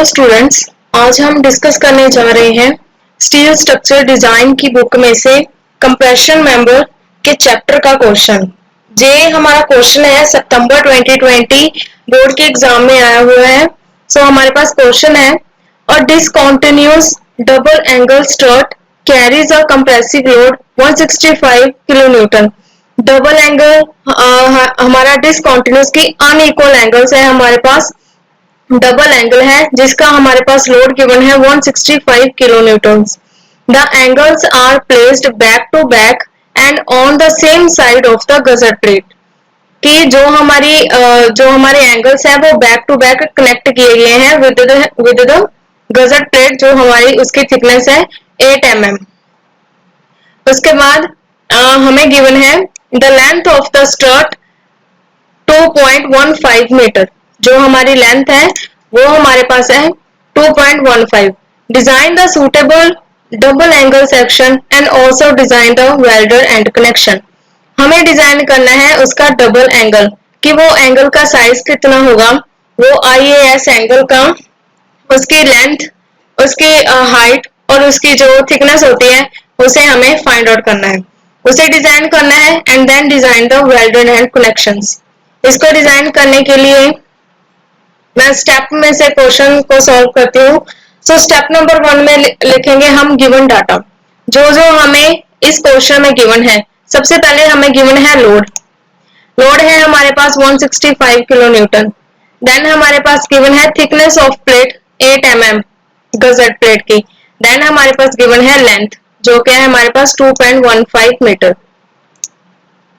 Students, आज हम discuss करने जा रहे हैं स्टील स्ट्रक्चर डिजाइन की बुक में से कंप्रेशन मेंबर के चैप्टर का क्वेश्चन। ये हमारा क्वेश्चन है सितंबर 2020 बोर्ड के एग्जाम में आया हुआ है। हमारे पास क्वेश्चन है, और discontinuous double angle strut carries a compressive load 165 kilo Newton. Double angle हमारा डिसकंटिन्यूअस की अनइक्वल एंगल्स है, हमारे पास डबल एंगल है जिसका हमारे पास लोड गिवन है 165 kilonewton. The angles are placed back to back and on the same side of the gusset plate. कि जो हमारे एंगल्स है वो बैक टू बैक कनेक्ट किए गए हैं विद द गजर प्लेट, जो हमारी उसकी थिकनेस है 8 mm। उसके बाद हमें गिवन है the length of the strut 2.15 मीटर। जो हमारी लेंथ है वो हमारे पास है 2.15। Design the suitable double angle section and also design the welder end connection. हमें डिजाइन करना है उसका डबल एंगल, कि वो एंगल का साइज कितना होगा, वो IAS एंगल का, उसकी लेंथ, उसकी हाइट और उसकी जो थिकनेस होती है उसे हमें फाइंड आउट करना है, उसे डिजाइन करना है and then design the welder end connections. इसको डिजाइन करने के लिए मैं स्टेप में से क्वेश्चन को सॉल्व करती हूँ। स्टेप नंबर 1 में लिखेंगे हम गिवन डाटा, जो हमें इस क्वेश्चन में गिवन है। सबसे पहले हमें गिवन है लोड है हमारे पास 165 किलो न्यूटन। देन हमारे पास गिवन है थिकनेस ऑफ प्लेट 8 mm गजर प्लेट की। देन हमारे पास गिवन है लेंथ, जो क्या है हमारे पास 2.15 मीटर।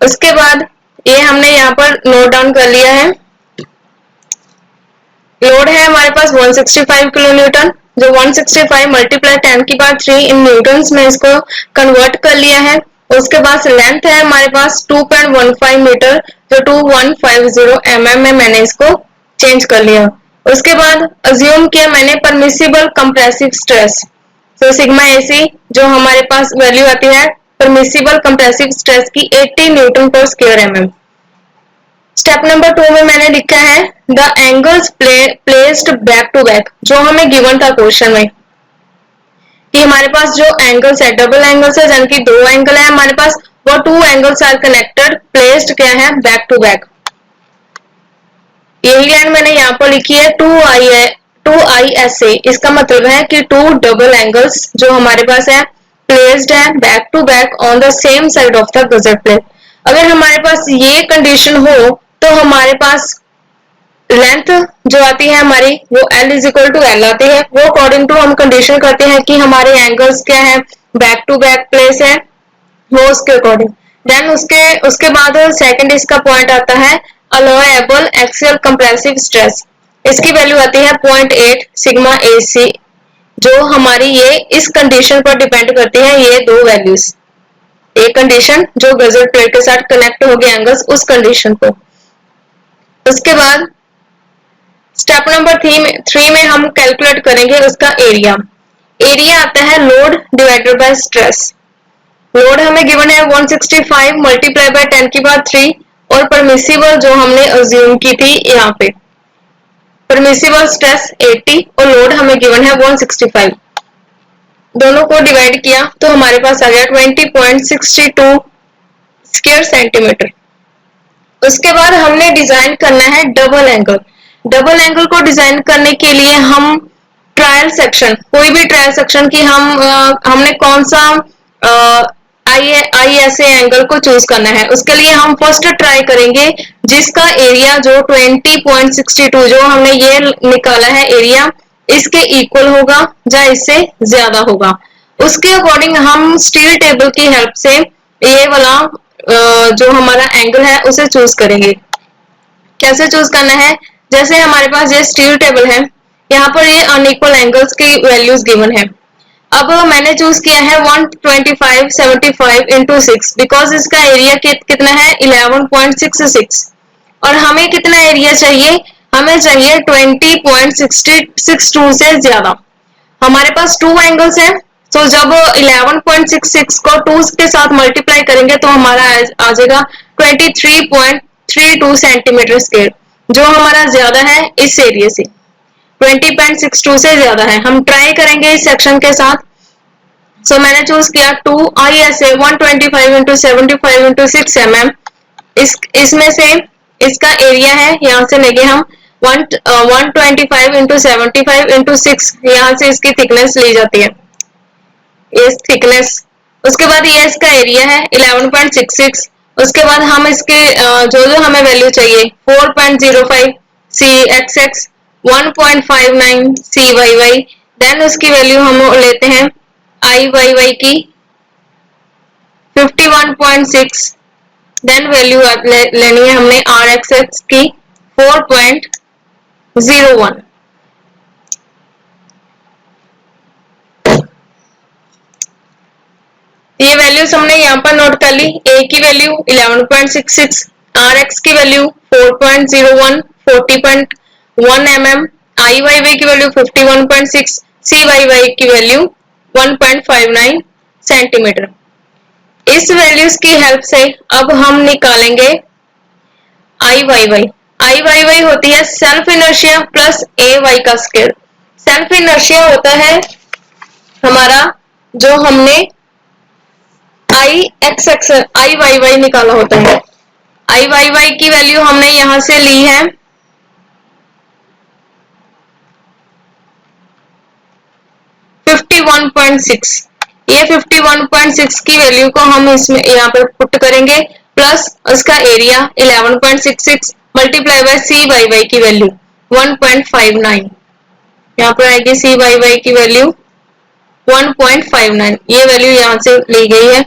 उसके बाद ये हमने यहाँ पर नोट डाउन कर लिया है। लोड है हमारे पास 165 किलो न्यूटन, जो 165 मल्टीप्लाई 10 की पावर 3 इन न्यूटन्स में इसको कन्वर्ट कर लिया है। उसके बाद लेंथ है हमारे पास 2.15 मीटर, जो 2150 mm में मैंने इसको चेंज कर लिया। उसके बाद अज्यूम किया मैंने परमिसिबल कंप्रेसिव स्ट्रेस, तो सिग्मा AC जो हमारे पास वैल्यू आती है परमिसिबल कंप्रेसिव स्ट्रेस की 80 न्यूटन पर स्क्वायर mm। स्टेप नंबर 2 में मैंने लिखा है the angles placed back to back, जो हमें गिवन था क्वेश्चन में, कि हमारे पास जो एंगल्स है डबल एंगल्स है, यानी कि 2 एंगल है हमारे पास, वो 2 एंगल्स आर कनेक्टेड प्लेस्ड क्या है बैक टू बैक। यही लाइन मैंने यहाँ पर लिखी है 2ISA। इसका मतलब है कि 2 डबल एंगल्स जो हमारे पास है प्लेस्ड है back to back on the same side of the gusset plate. अगर हमारे पास ये कंडीशन हो तो हमारे पास लेंथ जो आती है हमारी वो L = L आती है। वो अकॉर्डिंग टू हम कंडीशन करते हैं कि हमारे एंगल्स क्या है बैक टू बैक प्लेस है, वो उसके अकॉर्डिंग। देन उसके बाद सेकंड इसका पॉइंट आता है अलोएबल एक्सियल कंप्रेसिव स्ट्रेस। इसकी वैल्यू आती है 0.8 सिग्मा AC, जो हमारी ये इस कंडीशन पर डिपेंड करती है, ये दो वैल्यूज। एक कंडीशन जो गजर प्लेट के साथ कनेक्ट हो गए एंगल्स, उस कंडीशन को। उसके बाद स्टेप नंबर 3 में हम कैलकुलेट करेंगे उसका एरिया। एरिया आता है load divided by stress. Load हमें गिवन है 165 मल्टीप्लाई बाय 10 की पावर 3, और परमिसिबल जो हमने अज्यूम की थी यहाँ पे परमिसिबल स्ट्रेस 80 और लोड हमें गिवन है 165। दोनों को डिवाइड किया तो हमारे पास आ गया 20.62 स्क्वायर सेंटीमीटर। उसके बाद हमने डिजाइन करना है डबल एंगल। डबल एंगल को डिजाइन करने के लिए हम ट्रायल सेक्शन, कोई भी ट्रायल सेक्शन की हमने कौन सा ISA एंगल को चूज करना है। उसके लिए हम फर्स्ट ट्राई करेंगे जिसका एरिया जो 20.62 जो हमने ये निकाला है एरिया, इसके इक्वल होगा या इससे ज्यादा होगा। उसके अकॉर्डिंग हम स्टील टेबल की हेल्प से ये वाला जो हमारा एंगल है उसे चूज करेंगे। कैसे चूज करना है, जैसे हमारे पास ये स्टील टेबल है, यहाँ पर ये अनइक्वल एंगल्स की वैल्यूज गिवन है। अब मैंने चूज किया है 125/75 × 6, बिकॉज इसका एरिया कितना है 11.66, और हमें कितना एरिया चाहिए, हमें चाहिए 20.62 से ज्यादा। हमारे पास 2 एंगल्स है, तो जब 11.66 को 2 के साथ मल्टीप्लाई करेंगे तो हमारा आ जाएगा 23.32 सेंटीमीटर स्क्वायर, जो हमारा ज्यादा है इस एरिया से। 20.62 से ज्यादा है। हम ट्राई करेंगे इस सेक्शन के साथ। सो मैंने चूज किया 2 ISA 125 × 75 × 6 mm। इसमें से इसका एरिया है, यहाँ से लेंगे हम 125 × 75 × 6, यहाँ से इसकी थिकनेस ली जाती है, इस थिकनेस। उसके बाद ये इसका एरिया है 11.66। उसके बाद हम इसके जो हमें वैल्यू चाहिए 4.05 CXX, 1.59 CYY, देन उसकी वैल्यू हम लेते हैं IYY की 51.6, देन वैल्यू लेनी है हमने RXX की 4.01। ये वैल्यूज हमने यहाँ पर नोट कर ली। A की वैल्यू 11.66, RX की वैल्यू 4.01 40.1 mm, IYY की वैल्यू 51.6, CYY की वैल्यू 1.59 सेंटीमीटर। इस वैल्यूज की हेल्प से अब हम निकालेंगे IYY। IYY होती है सेल्फ इनर्शिया प्लस AY का स्केयर। सेल्फ इनर्शिया होता है हमारा जो हमने IYY निकाला होता है। IYY की वैल्यू हमने यहां से ली है 51.6। ये 51.6 की वैल्यू को हम इसमें यहाँ पर पुट करेंगे, प्लस उसका एरिया 11.66 मल्टीप्लाई बाय CYY की वैल्यू 1.59। यहाँ पर आएगी CYY की वैल्यू 1.59। ये वैल्यू यहाँ से ली गई है,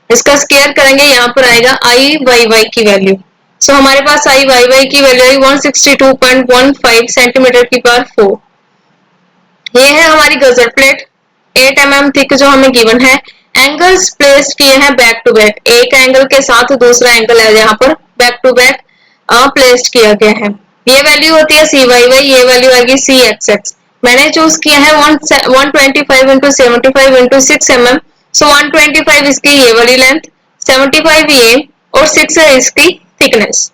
इसका स्केयर करेंगे, यहाँ पर आएगा IYY की वैल्यू। सो हमारे पास IYY की वैल्यू आई 162.15 सेंटीमीटर की पावर 4। ये है हमारी गजर प्लेट 8 mm थिक जो हमें गिवन है। एंगल्स प्लेस्ड किए हैं बैक टू बैक, एक एंगल के साथ दूसरा एंगल है यहाँ पर बैक टू बैक प्लेस्ड किया गया है। ये वैल्यू होती है CYY, ये वैल्यू आएगी CXX। मैंने चूज किया है 125 × 75 × 6 mm। सो 125 इसकी ये वाली लेंथ, 75 ये और 6 है इसकी थिकनेस।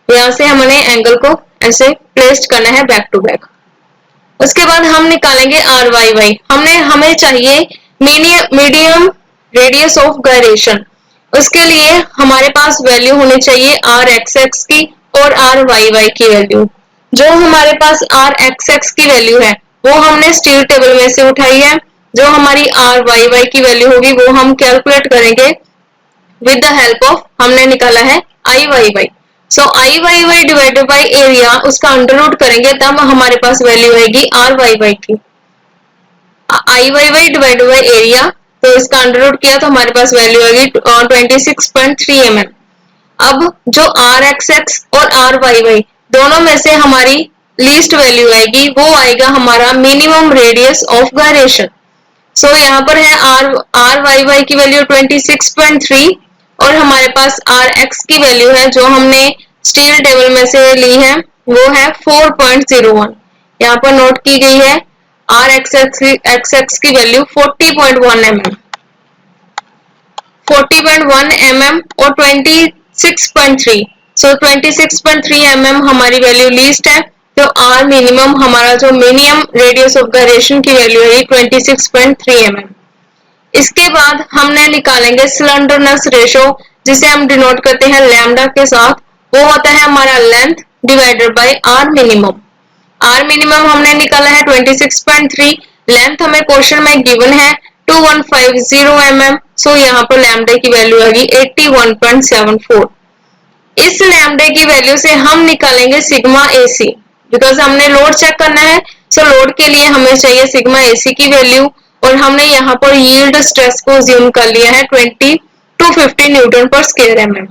यहाँ से हमने एंगल को ऐसे प्लेस्ड करना है बैक टू बैक। उसके बाद हम निकालेंगे RYY। हमें चाहिए मीडियम रेडियस ऑफ गायरेशन। उसके लिए हमारे पास वैल्यू होनी चाहिए RXX की और RYY की वैल्यू। जो हमारे पास RXX की वैल्यू है वो हमने स्टील टेबल में से उठाई है। जो हमारी RYY की वैल्यू होगी वो हम कैलकुलेट करेंगे विद द हेल्प ऑफ, हमने निकाला है IYY। So IYY divided by area, उसका अंडर रूट करेंगे तब हमारे पास वैल्यू आएगी RYY की। IYY डिवाइडेड बाय एरिया, तो इसका अंडर रूट किया तो हमारे पास वैल्यू आएगी 26.3 mm। अब जो RXX और RYY दोनों में से हमारी लीस्ट वैल्यू आएगी, वो आएगा हमारा मिनिमम रेडियस ऑफ गायरेशन। सो यहाँ पर है RYY की वैल्यू 26.3 और हमारे पास RX की वैल्यू है जो हमने स्टील टेबल में से ली है वो है 4.01। यहाँ पर नोट की गई है RXX की वैल्यू 40.1 mm, 40.1 mm और 26.3। सो 26.3 mm हमारी वैल्यू लीस्ट है, तो R मिनिमम हमारा जो मिनिमम रेडियस ऑफ गायरेशन की वैल्यू है 26.3 mm। इसके बाद हमने निकालेंगे स्लेंडरनेस रेशो, जिसे हम डिनोट करते हैं लैम्डा के साथ। वो होता है हमारा length divided by R minimum. R minimum हमने निकाला है 26.3, लेंथ हमें क्वेश्चन में गिवन है 2150 mm। सो यहाँ पर लैम्डा की वैल्यू आएगी 81.74। इस लैम्डा की वैल्यू से हम निकालेंगे सिग्मा AC, बिकॉज हमने लोड चेक करना है। सो लोड के लिए हमें चाहिए सिग्मा AC की वैल्यू, और हमने यहाँ पर यील्ड स्ट्रेस को ज्यूम कर लिया है 20 to 50 न्यूटन पर स्क्वायर mm।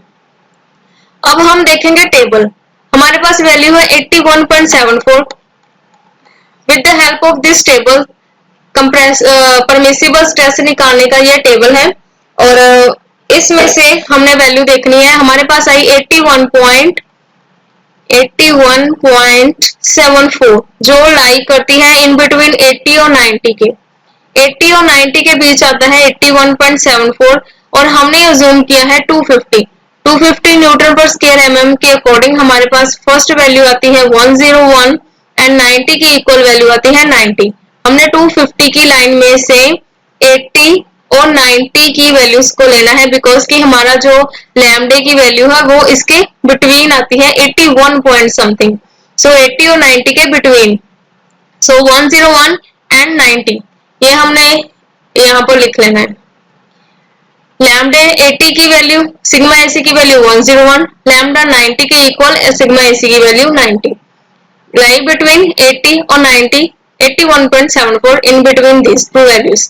अब हम देखेंगे टेबल, हमारे पास वैल्यू है 81.74। With the help of this table permissible stress निकालने का ये टेबल है, और इसमें से हमने वैल्यू देखनी है। हमारे पास आई 81.74 जो लाई करती है इन बिटवीन 80 और 90 के। 80 और 90 के बीच आता है 81.74, और हमने अज्यूम किया है 250 न्यूटन पर स्क्वायर mm के अकॉर्डिंग हमारे पास फर्स्ट वैल्यू आती है 101 एंड 90 की इक्वल वैल्यू आती है 90। हमने 250 की लाइन में से 80 और 90 की वैल्यूज को लेना है बिकॉज कि हमारा जो लैम्डे की वैल्यू है वो इसके बिटवीन आती है 81 पॉइंट समथिंग। सो 80 और 90 के बिटवीन, सो 101 एंड 90 ये हमने यहाँ पर लिख लेना है। लैम्डा 80 की वैल्यू सिग्मा एसी की वैल्यू 101, लैम्डा 90 के इक्वल सिग्मा एसी की वैल्यू 90, लाई बिटवीन 80 और 90, 81.74 in between this two values.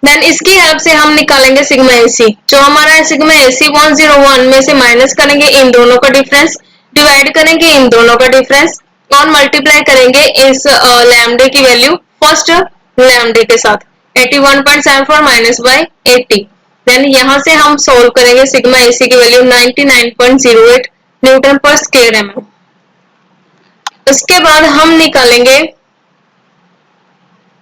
Then इसकी हेल्प से हम निकालेंगे सिग्मा एसी। जो हमारा है सिग्मा एसी 101 में से माइनस करेंगे इन दोनों का डिफरेंस, डिवाइड करेंगे इन दोनों का डिफरेंस और मल्टीप्लाई करेंगे इस लैम्डे की वैल्यू फर्स्ट लैम्डे के साथ 81.74 माइनस बाय 80। देन यहां से हम सोल्व करेंगे सिग्मा एसी की वैल्यू 99.08 न्यूटन पर स्क्वायर एमएम। उसके बाद हम निकालेंगे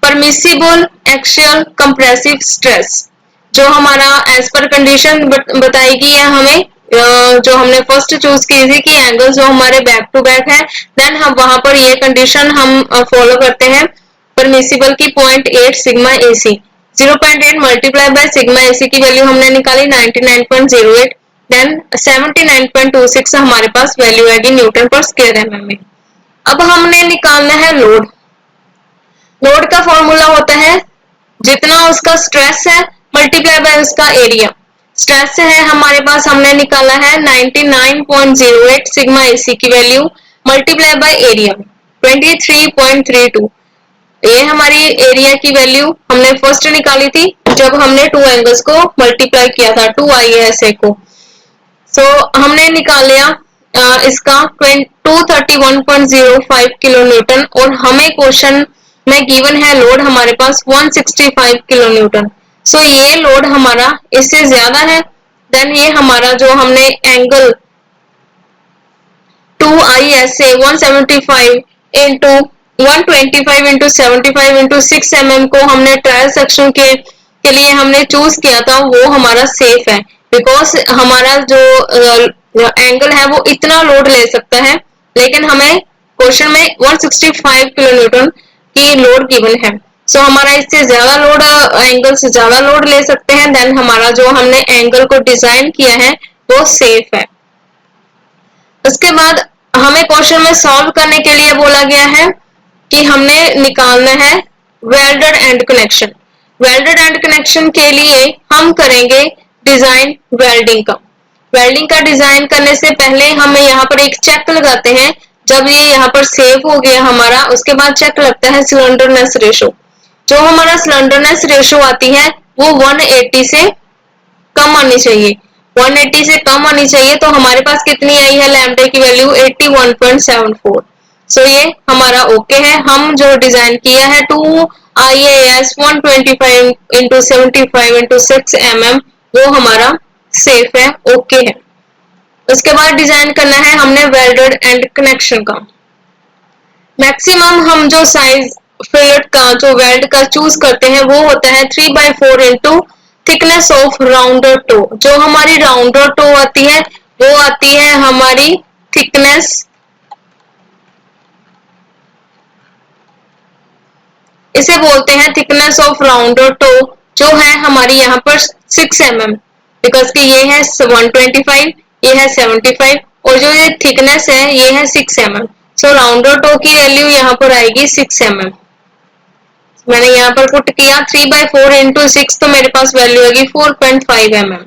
परमिसिबल एक्सियल कंप्रेसिव स्ट्रेस। जो हमारा एज पर कंडीशन बताएगी है हमें, जो हमने फर्स्ट चूज की थी कि एंगल जो हमारे बैक टू बैक है, देन हम वहां पर ये कंडीशन हम फॉलो करते हैं परमिसिबल की 0.8 sigma AC. 0.8 multiply by sigma A C की वैल्यू हमने निकाली 99.08, देन 79.26 हमारे पास वैल्यू आएगी न्यूटन पर स्क्वायर एमएम में। अब हमने निकालना है लोड। लोड का फॉर्मूला होता है जितना उसका स्ट्रेस है मल्टीप्लाई बाय उसका एरिया। स्ट्रेस है हमारे पास, हमने निकाला है 99.08 सिग्मा एसी की वैल्यू मल्टीप्लाई बाय एरिया 23.32। ये हमारी एरिया की वैल्यू हमने फर्स्ट निकाली थी जब हमने टू एंगल्स को मल्टीप्लाई किया था 2IASA को। सो हमने निकाल लिया इसका 231.05 किलो न्यूटन और हमें क्वेश्चन में गिवन है लोड हमारे पास 165 किलो न्यूटन। सो ये लोड हमारा इससे ज्यादा है। देन ये हमारा जो हमने angle 2ISA 175 into 125 into 75 into 6 mm को हमने ट्रायल सेक्शन के लिए हमने चूज किया था वो हमारा सेफ है बिकॉज हमारा जो एंगल है वो इतना लोड ले सकता है, लेकिन हमें क्वेश्चन में 165 किलो न्यूटन की लोड गिवन है। सो हमारा इससे ज्यादा लोड एंगल से ज्यादा लोड ले सकते हैं। देन हमारा जो हमने एंगल को डिजाइन किया है वो सेफ है। उसके बाद हमें क्वेश्चन में सॉल्व करने के लिए बोला गया है कि हमने निकालना है welded and connection. Welded and connection के लिए हम करेंगे डिजाइन वेल्डिंग का। वेल्डिंग का डिजाइन करने से पहले हम यहाँ पर एक चेक लगाते हैं। जब ये यहाँ पर सेव हो गया हमारा, उसके बाद चेक लगता है सिलेंडरनेस रेशो। जो हमारा सिलेंडरनेस रेशो आती है वो 180 से कम आनी चाहिए। 180 से कम आनी चाहिए तो हमारे पास कितनी आई है लैम्डा की वैल्यू 81.74। सो ये हमारा ओके है। हम जो डिजाइन किया है 2IAS 125 इंटू 75 इंटू 6 mm वो हमारा सेफ है, ओके है। उसके बाद डिजाइन करना है हमने वेल्डेड एंड कनेक्शन का। मैक्सिमम हम जो साइज फिलेट का जो वेल्ड का चूज करते हैं वो होता है 3/4 into thickness of rounder toe. जो हमारी राउंडर टो आती है वो आती है हमारी थिकनेस, इसे बोलते हैं थिकनेस ऑफ राउंडर टो, जो है हमारी यहाँ पर 6 mm बिकॉज कि ये है 125, ये है 75 और जो ये थिकनेस है ये है 6 mm। सो राउंडर टो की वैल्यू यहाँ पर आएगी 6 mm। मैंने यहाँ पर पुट किया 3/4 इंटू 6 तो मेरे पास वैल्यू आएगी 4.5 mm।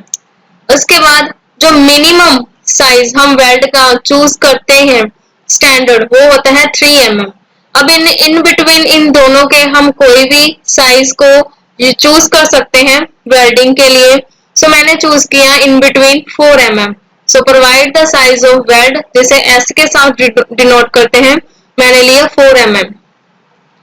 उसके बाद जो मिनिमम साइज हम वेल्ड का चूज करते हैं स्टैंडर्ड वो होता है 3 mm। अब इन बिटवीन इन दोनों के हम कोई भी साइज को चूज कर सकते हैं वेल्डिंग के लिए। सो मैंने चूज किया in between 4 mm। So provide the size of weld, जिसे एस के साथ डिनोट करते हैं, मैंने लिया 4 mm।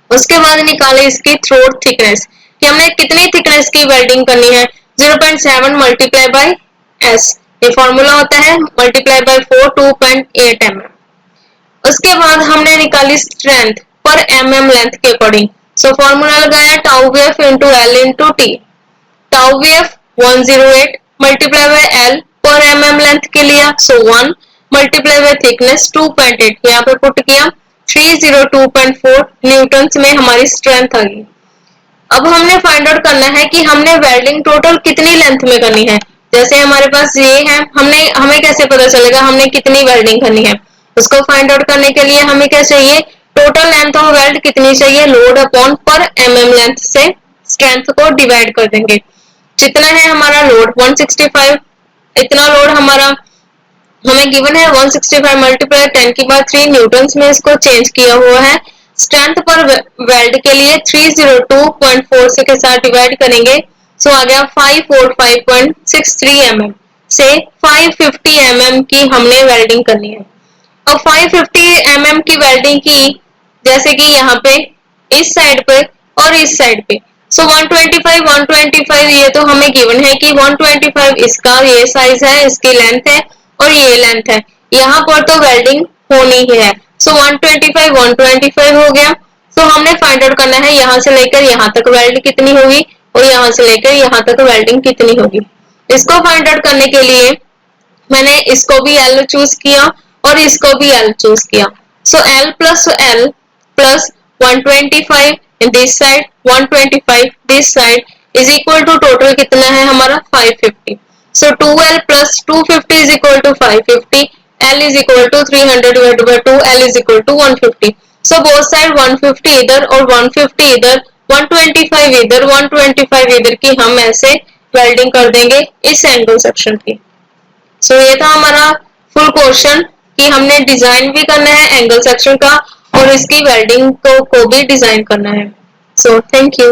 उसके बाद निकाले इसकी थ्रोट थिकनेस कि हमने कितनी थिकनेस की वेल्डिंग करनी है। 0.7 मल्टीप्लाई बाय एस, ये फॉर्मूला होता है मल्टीप्लाई बाय 4 2.8 mm। उसके बाद हमने निकाली स्ट्रेंथ पर mm लेंथ के अकॉर्डिंग। सो फॉर्मूला लगाया tau VF into L into T. Tau VF 108 multiply by L पर mm लेंथ के लिया, सो 1 मल्टीप्लाई बाय थिकनेस 2.8 यहाँ पर पुट किया 302.4 न्यूटन्स में हमारी स्ट्रेंथ आ गई। अब हमने फाइंड आउट करना है कि हमने वेल्डिंग टोटल कितनी लेंथ में करनी है। जैसे हमारे पास ये है, हमें कैसे पता चलेगा हमने कितनी वेल्डिंग करनी है। उसको फाइंड आउट करने के लिए हमें क्या चाहिए, टोटल लेंथ ऑफ वेल्ड कितनी चाहिए, लोड अपॉन पर mm लेंथ से स्ट्रेंथ को डिवाइड कर देंगे। जितना है हमारा लोड 165, इतना लोड हमारा हमें गिवन है 165 मल्टीप्लाई 10 की पावर 3 न्यूटन्स में इसको चेंज किया हुआ है। स्ट्रेंथ पर वेल्ड के लिए 302.4 से के साथ डिवाइड करेंगे, सो आ गया 545.63 mm से 550 mm की हमने वेल्डिंग करनी है। अब 550 mm की वेल्डिंग की, जैसे कि यहाँ पे इस साइड पे और इस साइड पे, सो 125 ये तो हमें गिवन है कि 125 इसका ये साइज है, इसकी लेंथ है और ये लेंथ है। यहाँ पर तो वेल्डिंग होनी ही है, सो 125 हो गया। सो हमने फाइंड आउट करना है यहाँ से लेकर यहाँ तक वेल्ड कितनी होगी और यहाँ से लेकर यहाँ तक वेल्डिंग कितनी होगी। इसको फाइंड आउट करने के लिए मैंने इसको भी L चूज किया और इसको भी L चूज किया। So L plus 125 in this side 125 this side is equal to total कितना है हमारा 550। So 2L plus 250 is equal to 550, L is equal to 300 divided by 2, L is equal to 150। So both side 150 इधर और 150 इधर, 125 इधर 125 इधर की हम ऐसे वेल्डिंग कर देंगे इस एंगल सेक्शन की। सो ये था हमारा फुल क्वेश्चन कि हमने डिजाइन भी करना है एंगल सेक्शन का और इसकी वेल्डिंग को भी डिजाइन करना है। So thank you.